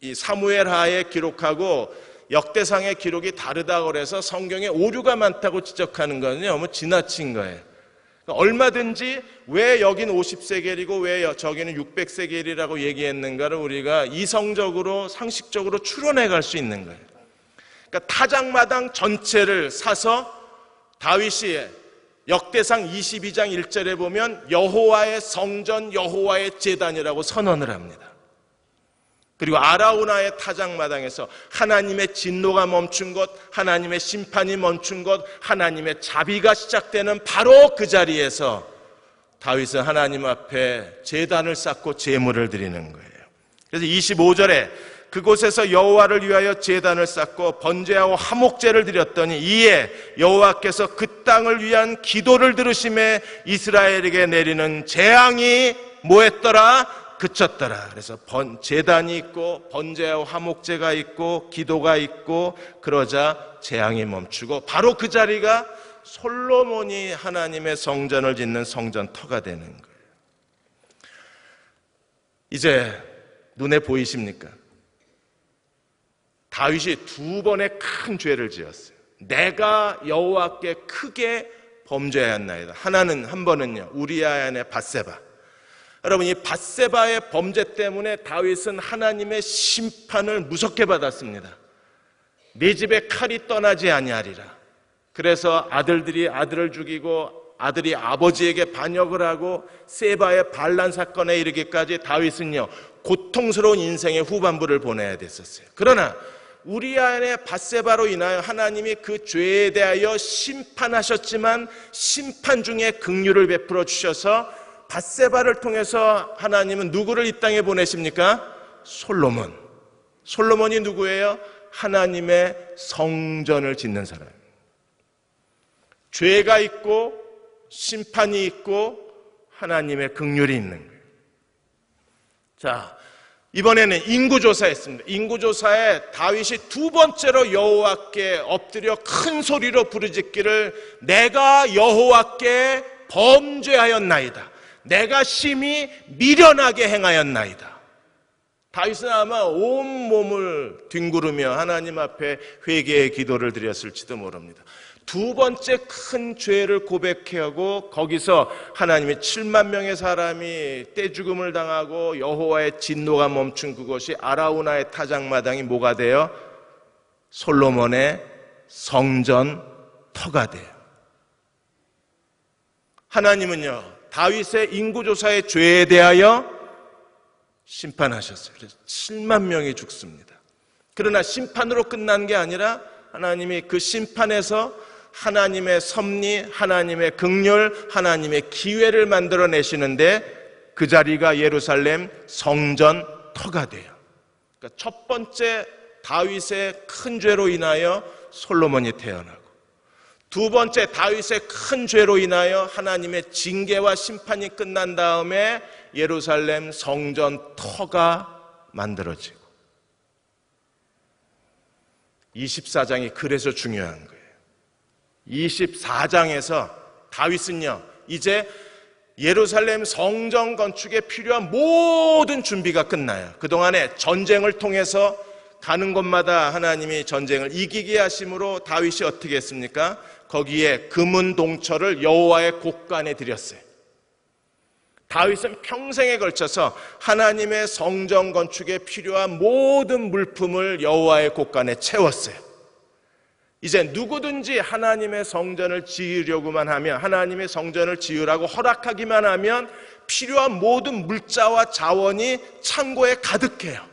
[SPEAKER 1] 이 사무엘하에 기록하고 역대상의 기록이 다르다고 해서 성경에 오류가 많다고 지적하는 건 너무 지나친 거예요. 얼마든지 왜 여긴 50세겔이고 왜 저기는 600세겔이라고 얘기했는가를 우리가 이성적으로 상식적으로 추론해 갈 수 있는 거예요. 그러니까 타작마당 전체를 사서 다윗이 역대상 22장 1절에 보면 여호와의 성전, 여호와의 제단이라고 선언을 합니다. 그리고 아라우나의 타작마당에서 하나님의 진노가 멈춘 것, 하나님의 심판이 멈춘 것, 하나님의 자비가 시작되는 바로 그 자리에서 다윗은 하나님 앞에 제단을 쌓고 제물을 드리는 거예요. 그래서 25절에 그곳에서 여호와를 위하여 제단을 쌓고 번제하고 화목제를 드렸더니 이에 여호와께서 그 땅을 위한 기도를 들으심에 이스라엘에게 내리는 재앙이 뭐했더라? 그쳤더라. 그래서 제단이 있고 번제와 화목제가 있고 기도가 있고 그러자 재앙이 멈추고 바로 그 자리가 솔로몬이 하나님의 성전을 짓는 성전터가 되는 거예요. 이제 눈에 보이십니까? 다윗이 두 번의 큰 죄를 지었어요. 내가 여호와께 크게 범죄하였나이다. 한 번은요, 우리아의 아내 밧세바. 여러분, 이 밧세바의 범죄 때문에 다윗은 하나님의 심판을 무섭게 받았습니다. 네 집에 칼이 떠나지 아니하리라. 그래서 아들들이 아들을 죽이고 아들이 아버지에게 반역을 하고 세바의 반란 사건에 이르기까지 다윗은요, 고통스러운 인생의 후반부를 보내야 됐었어요. 그러나 우리아의 밧세바로 인하여 하나님이 그 죄에 대하여 심판하셨지만 심판 중에 긍휼을 베풀어 주셔서 밧세바를 통해서 하나님은 누구를 이 땅에 보내십니까? 솔로몬. 솔로몬이 누구예요? 하나님의 성전을 짓는 사람. 죄가 있고 심판이 있고 하나님의 긍휼이 있는 거예요. 자, 이번에는 인구조사했습니다. 인구조사에 다윗이 두 번째로 여호와께 엎드려 큰 소리로 부르짖기를 내가 여호와께 범죄하였나이다. 내가 심히 미련하게 행하였나이다. 다윗은 아마 온몸을 뒹구르며 하나님 앞에 회개의 기도를 드렸을지도 모릅니다. 두 번째 큰 죄를 고백하고 거기서 하나님이 7만 명의 사람이 떼죽음을 당하고 여호와의 진노가 멈춘 그것이 아라우나의 타작마당이 뭐가 돼요? 솔로몬의 성전터가 돼요. 하나님은요, 다윗의 인구조사의 죄에 대하여 심판하셨어요. 그래서 7만 명이 죽습니다. 그러나 심판으로 끝난 게 아니라 하나님이 그 심판에서 하나님의 섭리, 하나님의 긍휼, 하나님의 기회를 만들어내시는데 그 자리가 예루살렘 성전 터가 돼요. 그러니까 첫 번째 다윗의 큰 죄로 인하여 솔로몬이 태어나고, 두 번째 다윗의 큰 죄로 인하여 하나님의 징계와 심판이 끝난 다음에 예루살렘 성전 터가 만들어지고, 24장이 그래서 중요한 거예요. 24장에서 다윗은요, 이제 예루살렘 성전 건축에 필요한 모든 준비가 끝나요. 그동안에 전쟁을 통해서 가는 곳마다 하나님이 전쟁을 이기게 하심으로 다윗이 어떻게 했습니까? 거기에 금은 동처를 여호와의 곳간에 드렸어요. 다윗은 평생에 걸쳐서 하나님의 성전 건축에 필요한 모든 물품을 여호와의 곳간에 채웠어요. 이제 누구든지 하나님의 성전을 지으려고만 하면, 하나님의 성전을 지으라고 허락하기만 하면 필요한 모든 물자와 자원이 창고에 가득해요.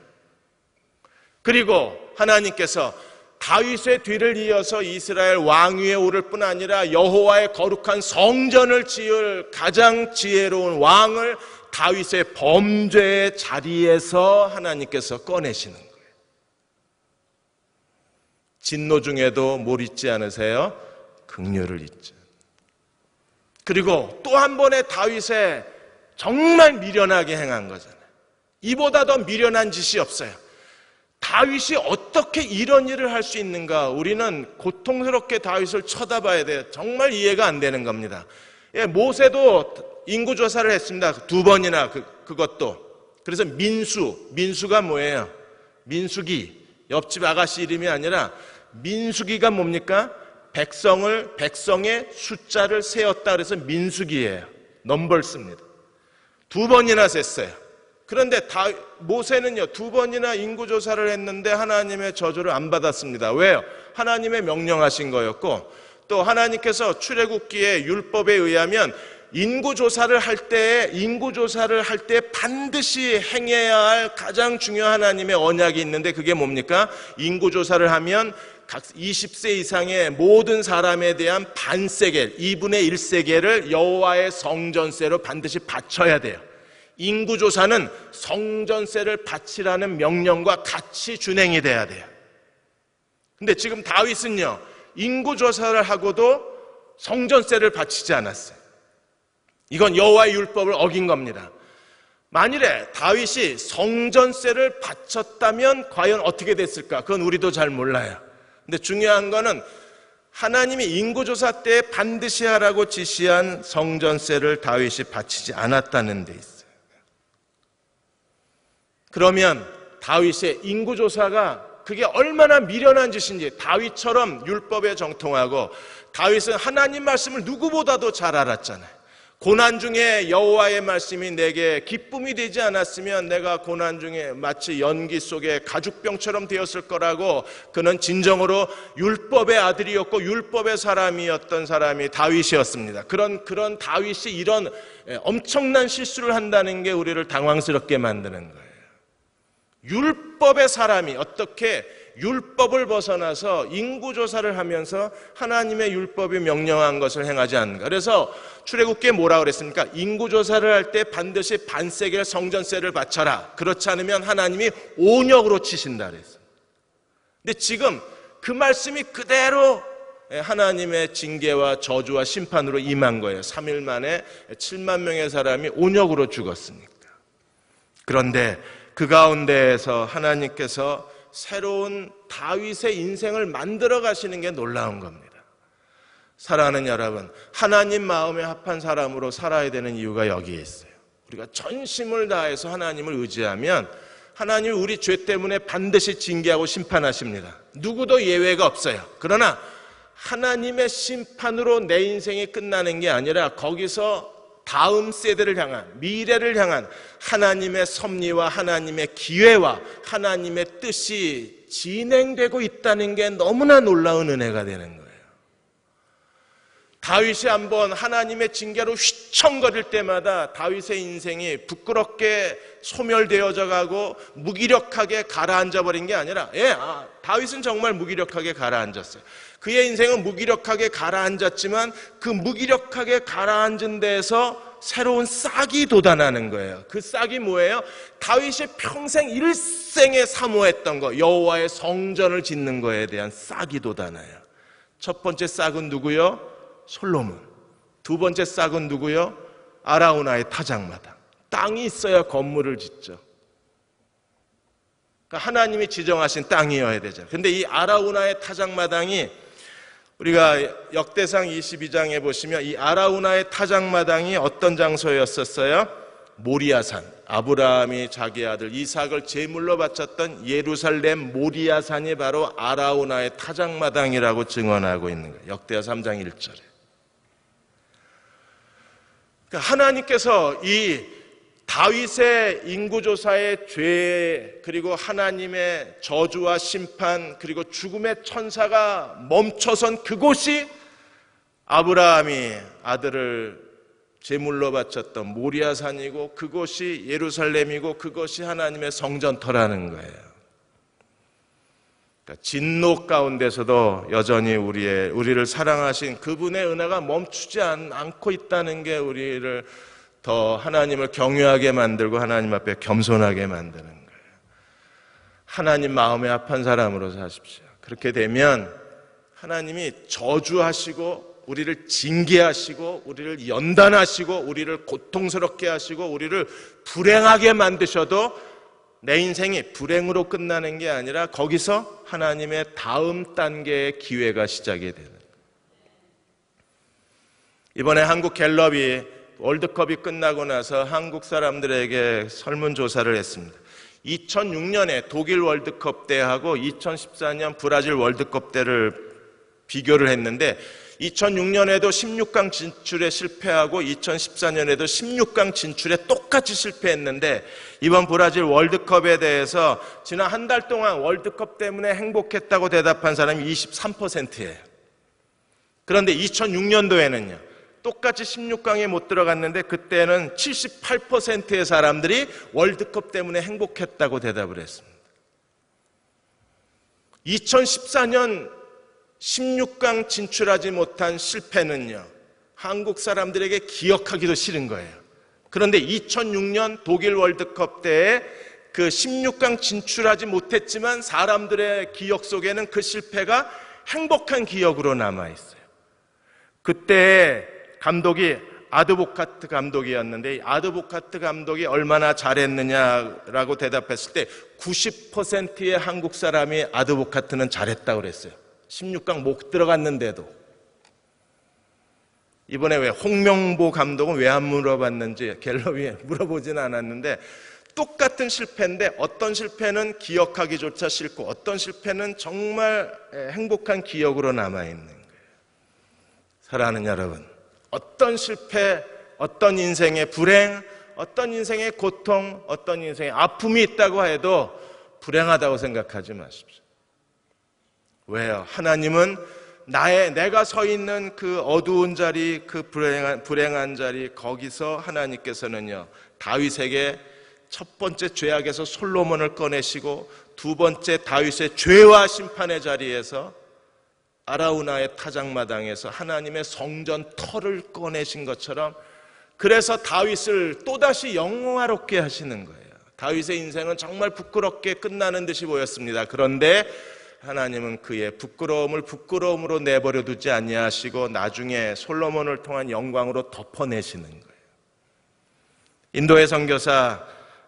[SPEAKER 1] 그리고 하나님께서 다윗의 뒤를 이어서 이스라엘 왕위에 오를 뿐 아니라 여호와의 거룩한 성전을 지을 가장 지혜로운 왕을 다윗의 범죄의 자리에서 하나님께서 꺼내시는 거예요. 진노 중에도 뭘 잊지 않으세요? 긍휼을 잊죠. 그리고 또 한 번의 다윗의 정말 미련하게 행한 거잖아요. 이보다 더 미련한 짓이 없어요. 다윗이 어떻게 이런 일을 할 수 있는가? 우리는 고통스럽게 다윗을 쳐다봐야 돼요. 정말 이해가 안 되는 겁니다. 모세도 인구조사를 했습니다. 2번이나 그것도. 그래서 민수가 뭐예요? 민수기, 옆집 아가씨 이름이 아니라 민수기가 뭡니까? 백성의 숫자를 세었다 그래서 민수기예요. 넘버스입니다. 2번이나 셌어요. 그런데 모세는요, 2번이나 인구조사를 했는데 하나님의 저주를 안 받았습니다. 왜요? 하나님의 명령하신 거였고, 또 하나님께서 출애굽기의 율법에 의하면 인구조사를 할 때 반드시 행해야 할 가장 중요한 하나님의 언약이 있는데, 그게 뭡니까? 인구조사를 하면 각 20세 이상의 모든 사람에 대한 반세겔, 2분의 1세겔을 여호와의 성전세로 반드시 바쳐야 돼요. 인구조사는 성전세를 바치라는 명령과 같이 준행이 돼야 돼요. 근데 지금 다윗은요, 인구조사를 하고도 성전세를 바치지 않았어요. 이건 여호와의 율법을 어긴 겁니다. 만일에 다윗이 성전세를 바쳤다면 과연 어떻게 됐을까? 그건 우리도 잘 몰라요. 근데 중요한 거는 하나님이 인구조사 때 반드시 하라고 지시한 성전세를 다윗이 바치지 않았다는 데 있어요. 그러면 다윗의 인구조사가 그게 얼마나 미련한 짓인지, 다윗처럼 율법에 정통하고, 다윗은 하나님 말씀을 누구보다도 잘 알았잖아요. 고난 중에 여호와의 말씀이 내게 기쁨이 되지 않았으면 내가 고난 중에 마치 연기 속에 가죽병처럼 되었을 거라고, 그는 진정으로 율법의 아들이었고 율법의 사람이었던 사람이 다윗이었습니다. 그런 다윗이 이런 엄청난 실수를 한다는 게 우리를 당황스럽게 만드는 거예요. 율법의 사람이 어떻게 율법을 벗어나서 인구조사를 하면서 하나님의 율법이 명령한 것을 행하지 않는가? 그래서 출애굽기에 뭐라고 그랬습니까? 인구조사를 할 때 반드시 반세겔 성전세를 바쳐라. 그렇지 않으면 하나님이 온역으로 치신다 그랬어요. 근데 지금 그 말씀이 그대로 하나님의 징계와 저주와 심판으로 임한 거예요. 3일 만에 7만 명의 사람이 온역으로 죽었으니까. 그런데 그 가운데에서 하나님께서 새로운 다윗의 인생을 만들어 가시는 게 놀라운 겁니다. 사랑하는 여러분, 하나님 마음에 합한 사람으로 살아야 되는 이유가 여기에 있어요. 우리가 전심을 다해서 하나님을 의지하면 하나님이 우리 죄 때문에 반드시 징계하고 심판하십니다. 누구도 예외가 없어요. 그러나 하나님의 심판으로 내 인생이 끝나는 게 아니라 거기서 다음 세대를 향한, 미래를 향한 하나님의 섭리와 하나님의 기회와 하나님의 뜻이 진행되고 있다는 게 너무나 놀라운 은혜가 되는 거예요. 다윗이 한번 하나님의 징계로 휘청거릴 때마다 다윗의 인생이 부끄럽게 소멸되어져 가고 무기력하게 가라앉아 버린 게 아니라, 다윗은 정말 무기력하게 가라앉았어요. 그의 인생은 무기력하게 가라앉았지만 그 무기력하게 가라앉은 데에서 새로운 싹이 돋아나는 거예요. 그 싹이 뭐예요? 다윗이 평생 일생에 사모했던 거, 여호와의 성전을 짓는 거에 대한 싹이 돋아나요. 첫 번째 싹은 누구요? 솔로몬. 두 번째 싹은 누구요? 아라우나의 타작마당. 땅이 있어야 건물을 짓죠. 그러니까 하나님이 지정하신 땅이어야 되죠. 근데 이 아라우나의 타작마당이, 우리가 역대상 22장에 보시면 이 아라우나의 타작마당이 어떤 장소였었어요? 모리아산. 아브라함이 자기 아들 이삭을 제물로 바쳤던 예루살렘 모리아산이 바로 아라우나의 타작마당이라고 증언하고 있는 거예요. 역대하 3장 1절에. 그러니까 하나님께서 이 다윗의 인구조사의 죄, 그리고 하나님의 저주와 심판, 그리고 죽음의 천사가 멈춰선 그곳이 아브라함이 아들을 제물로 바쳤던 모리아산이고, 그곳이 예루살렘이고, 그것이 하나님의 성전터라는 거예요. 그러니까 진노 가운데서도 여전히 우리를 사랑하신 그분의 은혜가 멈추지 않고 있다는 게 우리를 더 하나님을 경외하게 만들고 하나님 앞에 겸손하게 만드는 거예요. 하나님 마음에 합한 사람으로 사십시오. 그렇게 되면 하나님이 저주하시고 우리를 징계하시고 우리를 연단하시고 우리를 고통스럽게 하시고 우리를 불행하게 만드셔도 내 인생이 불행으로 끝나는 게 아니라 거기서 하나님의 다음 단계의 기회가 시작이 되는 거예요. 이번에 한국 갤럽이 월드컵이 끝나고 나서 한국 사람들에게 설문조사를 했습니다. 2006년에 독일 월드컵 때하고 2014년 브라질 월드컵 때를 비교를 했는데 2006년에도 16강 진출에 실패하고 2014년에도 16강 진출에 똑같이 실패했는데 이번 브라질 월드컵에 대해서 지난 한 달 동안 월드컵 때문에 행복했다고 대답한 사람이 23%예요. 그런데 2006년도에는요. 똑같이 16강에 못 들어갔는데 그때는 78%의 사람들이 월드컵 때문에 행복했다고 대답을 했습니다. 2014년 16강 진출하지 못한 실패는요, 한국 사람들에게 기억하기도 싫은 거예요. 그런데 2006년 독일 월드컵 때에 그 16강 진출하지 못했지만 사람들의 기억 속에는 그 실패가 행복한 기억으로 남아있어요. 그때 감독이 아드보카트 감독이었는데 이 아드보카트 감독이 얼마나 잘했느냐라고 대답했을 때 90%의 한국 사람이 아드보카트는 잘했다고 그랬어요. 16강 못 들어갔는데도. 이번에 왜 홍명보 감독은 왜 안 물어봤는지 갤럽이 물어보진 않았는데 똑같은 실패인데 어떤 실패는 기억하기조차 싫고 어떤 실패는 정말 행복한 기억으로 남아있는 거예요. 사랑하는 여러분, 어떤 실패, 어떤 인생의 불행, 어떤 인생의 고통, 어떤 인생의 아픔이 있다고 해도 불행하다고 생각하지 마십시오. 왜요? 하나님은 내가 서 있는 그 어두운 자리, 그 불행한 자리, 거기서 하나님께서는요, 다윗에게 첫 번째 죄악에서 솔로몬을 꺼내시고 두 번째 다윗의 죄와 심판의 자리에서 아라우나의 타작마당에서 하나님의 성전 터를 꺼내신 것처럼 그래서 다윗을 또다시 영화롭게 하시는 거예요. 다윗의 인생은 정말 부끄럽게 끝나는 듯이 보였습니다. 그런데 하나님은 그의 부끄러움을 부끄러움으로 내버려 두지 아니하시고 나중에 솔로몬을 통한 영광으로 덮어내시는 거예요. 인도의 선교사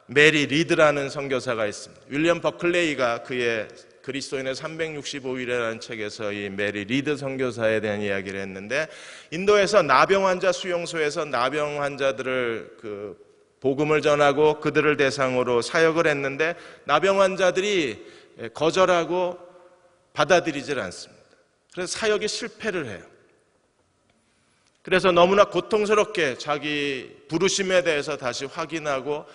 [SPEAKER 1] 메리 리드라는 선교사가 있습니다. 윌리엄 버클레이가 그의 그리스도인의 365일이라는 책에서 이 메리 리드 선교사에 대한 이야기를 했는데 인도에서 나병 환자 수용소에서 나병 환자들을 복음을 전하고 그들을 대상으로 사역을 했는데 나병 환자들이 거절하고 받아들이질 않습니다. 그래서 사역이 실패를 해요. 그래서 너무나 고통스럽게 자기 부르심에 대해서 다시 확인하고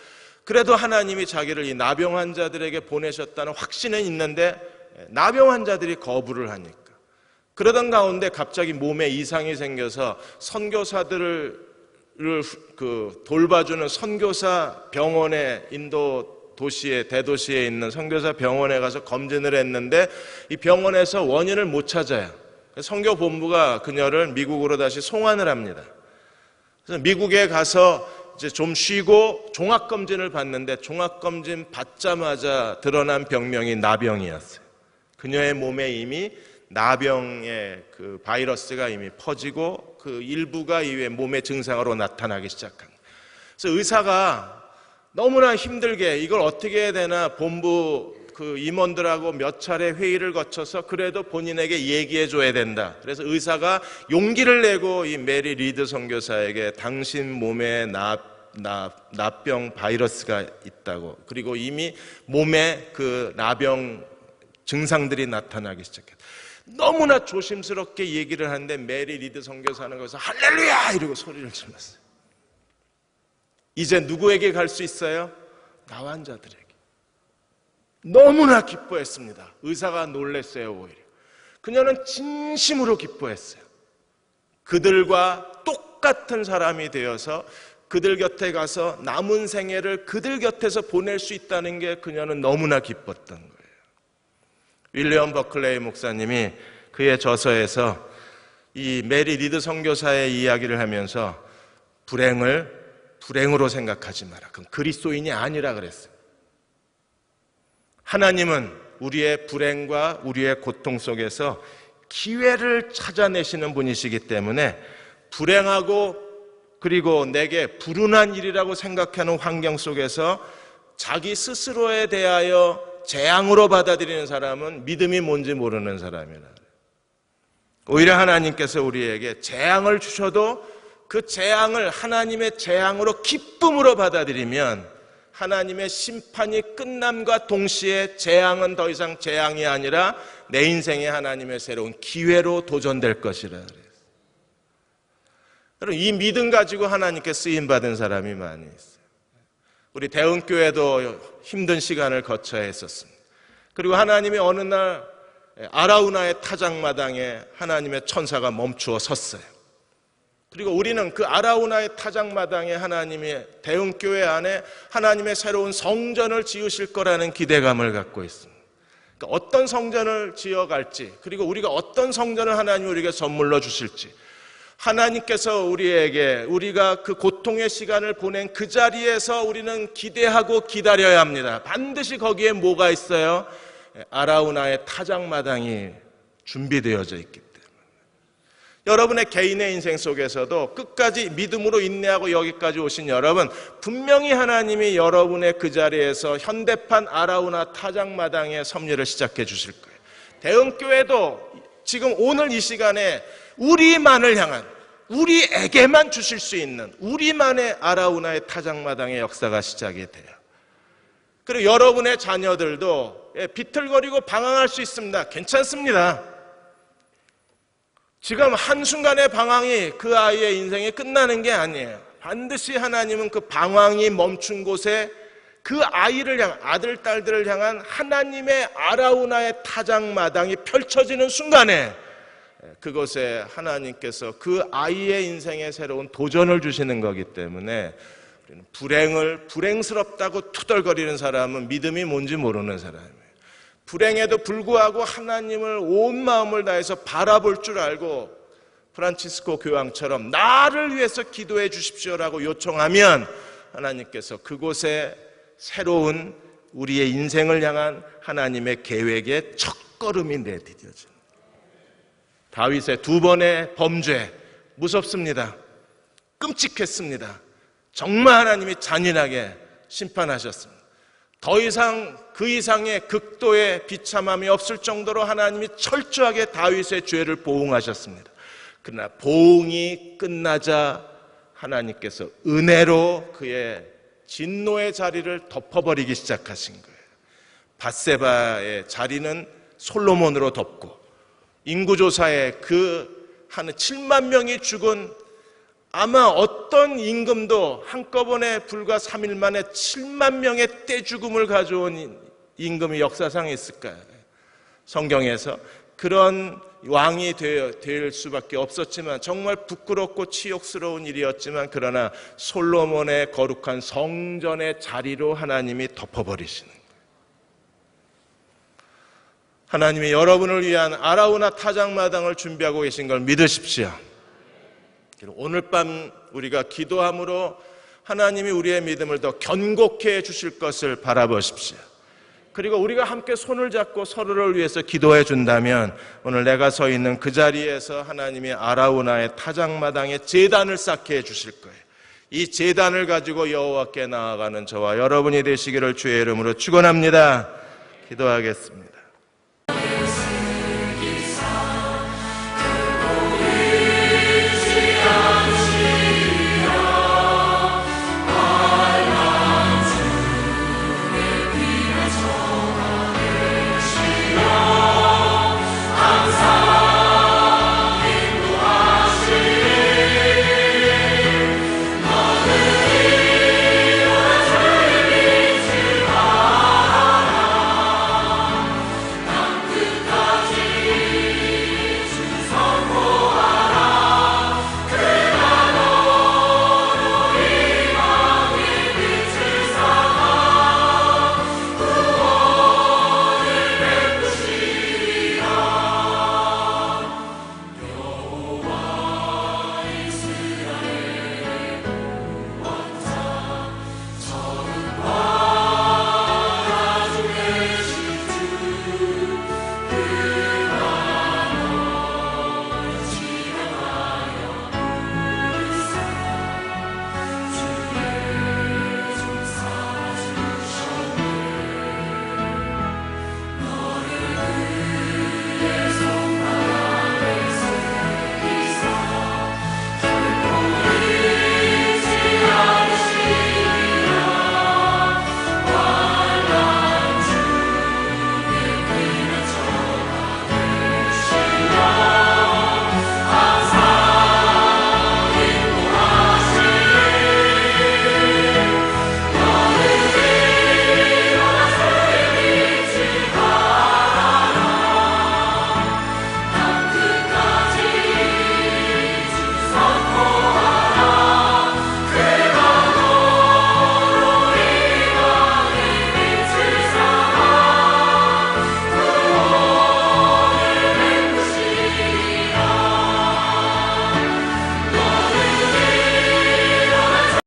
[SPEAKER 1] 그래도 하나님이 자기를 이 나병 환자들에게 보내셨다는 확신은 있는데 나병 환자들이 거부를 하니까 그러던 가운데 갑자기 몸에 이상이 생겨서 선교사들을 돌봐주는 선교사 병원에, 인도 도시에, 대도시에 있는 선교사 병원에 가서 검진을 했는데 이 병원에서 원인을 못 찾아요. 선교 본부가 그녀를 미국으로 다시 송환을 합니다. 그래서 미국에 가서 이제 좀 쉬고 종합검진을 받는데 종합검진 받자마자 드러난 병명이 나병이었어요. 그녀의 몸에 이미 나병의 그 바이러스가 이미 퍼지고 그 일부가 이후에 몸의 증상으로 나타나기 시작한 거예요. 그래서 의사가 너무나 힘들게 이걸 어떻게 해야 되나 본부 그 임원들하고 몇 차례 회의를 거쳐서 그래도 본인에게 얘기해 줘야 된다. 그래서 의사가 용기를 내고 이 메리 리드 선교사에게 당신 몸에 나병 바이러스가 있다고, 그리고 이미 몸에 그 나병 증상들이 나타나기 시작했다. 너무나 조심스럽게 얘기를 하는데 메리 리드 선교사는 거기서 할렐루야 이러고 소리를 질렀어요. 이제 누구에게 갈 수 있어요? 나 환자들에게. 너무나 기뻐했습니다. 의사가 놀랐어요. 오히려 그녀는 진심으로 기뻐했어요. 그들과 똑같은 사람이 되어서 그들 곁에 가서 남은 생애를 그들 곁에서 보낼 수 있다는 게 그녀는 너무나 기뻤던 거예요. 윌리엄 버클레이 목사님이 그의 저서에서 이 메리 리드 선교사의 이야기를 하면서 불행으로 생각하지 마라. 그건 그리스도인이 아니라 그랬어요. 하나님은 우리의 불행과 우리의 고통 속에서 기회를 찾아내시는 분이시기 때문에 불행하고 그리고 내게 불운한 일이라고 생각하는 환경 속에서 자기 스스로에 대하여 재앙으로 받아들이는 사람은 믿음이 뭔지 모르는 사람이라. 오히려 하나님께서 우리에게 재앙을 주셔도 그 재앙을 하나님의 재앙으로 기쁨으로 받아들이면 하나님의 심판이 끝남과 동시에 재앙은 더 이상 재앙이 아니라 내 인생에 하나님의 새로운 기회로 도전될 것이라. 여러분, 이 믿음 가지고 하나님께 쓰임받은 사람이 많이 있어요. 우리 대흥교회도 힘든 시간을 거쳐야 했었습니다. 그리고 하나님이 어느 날 아라우나의 타작마당에 하나님의 천사가 멈추어 섰어요. 그리고 우리는 그 아라우나의 타작마당에 하나님의 대흥교회 안에 하나님의 새로운 성전을 지으실 거라는 기대감을 갖고 있습니다. 그러니까 어떤 성전을 지어갈지, 그리고 우리가 어떤 성전을 하나님이 우리에게 선물로 주실지, 하나님께서 우리에게 우리가 그 고통의 시간을 보낸 그 자리에서 우리는 기대하고 기다려야 합니다. 반드시 거기에 뭐가 있어요? 아라우나의 타작마당이 준비되어져 있기 때문에. 여러분의 개인의 인생 속에서도 끝까지 믿음으로 인내하고 여기까지 오신 여러분, 분명히 하나님이 여러분의 그 자리에서 현대판 아라우나 타작마당의 섭리를 시작해 주실 거예요. 대흥교회도 지금 오늘 이 시간에 우리만을 향한, 우리에게만 주실 수 있는 우리만의 아라우나의 타작마당의 역사가 시작이 돼요. 그리고 여러분의 자녀들도 비틀거리고 방황할 수 있습니다. 괜찮습니다. 지금 한순간의 방황이 그 아이의 인생이 끝나는 게 아니에요. 반드시 하나님은 그 방황이 멈춘 곳에 그 아이를 향한, 아들, 딸들을 향한 하나님의 아라우나의 타작마당이 펼쳐지는 순간에 그곳에 하나님께서 그 아이의 인생에 새로운 도전을 주시는 거기 때문에 우리는 불행스럽다고 투덜거리는 사람은 믿음이 뭔지 모르는 사람이에요. 불행에도 불구하고 하나님을 온 마음을 다해서 바라볼 줄 알고 프란치스코 교황처럼 나를 위해서 기도해 주십시오라고 요청하면 하나님께서 그곳에 새로운 우리의 인생을 향한 하나님의 계획의 첫걸음이 내디뎌집니다. 다윗의 두 번의 범죄 무섭습니다. 끔찍했습니다. 정말 하나님이 잔인하게 심판하셨습니다. 더 이상 그 이상의 극도의 비참함이 없을 정도로 하나님이 철저하게 다윗의 죄를 보응하셨습니다. 그러나 보응이 끝나자 하나님께서 은혜로 그의 진노의 자리를 덮어버리기 시작하신 거예요. 밧세바의 자리는 솔로몬으로 덮고, 인구조사에 그 한 7만 명이 죽은, 아마 어떤 임금도 한꺼번에 불과 3일 만에 7만 명의 떼죽음을 가져온 임금이 역사상에 있을까요? 성경에서 그런 왕이 될 수밖에 없었지만 정말 부끄럽고 치욕스러운 일이었지만 그러나 솔로몬의 거룩한 성전의 자리로 하나님이 덮어버리시는 거예요. 하나님이 여러분을 위한 아라우나 타작마당을 준비하고 계신 걸 믿으십시오. 오늘 밤 우리가 기도함으로 하나님이 우리의 믿음을 더 견고케 해주실 것을 바라보십시오. 그리고 우리가 함께 손을 잡고 서로를 위해서 기도해 준다면 오늘 내가 서 있는 그 자리에서 하나님이 아라우나의 타작마당에 제단을 쌓게 해주실 거예요. 이 제단을 가지고 여호와께 나아가는 저와 여러분이 되시기를 주의 이름으로 축원합니다. 기도하겠습니다.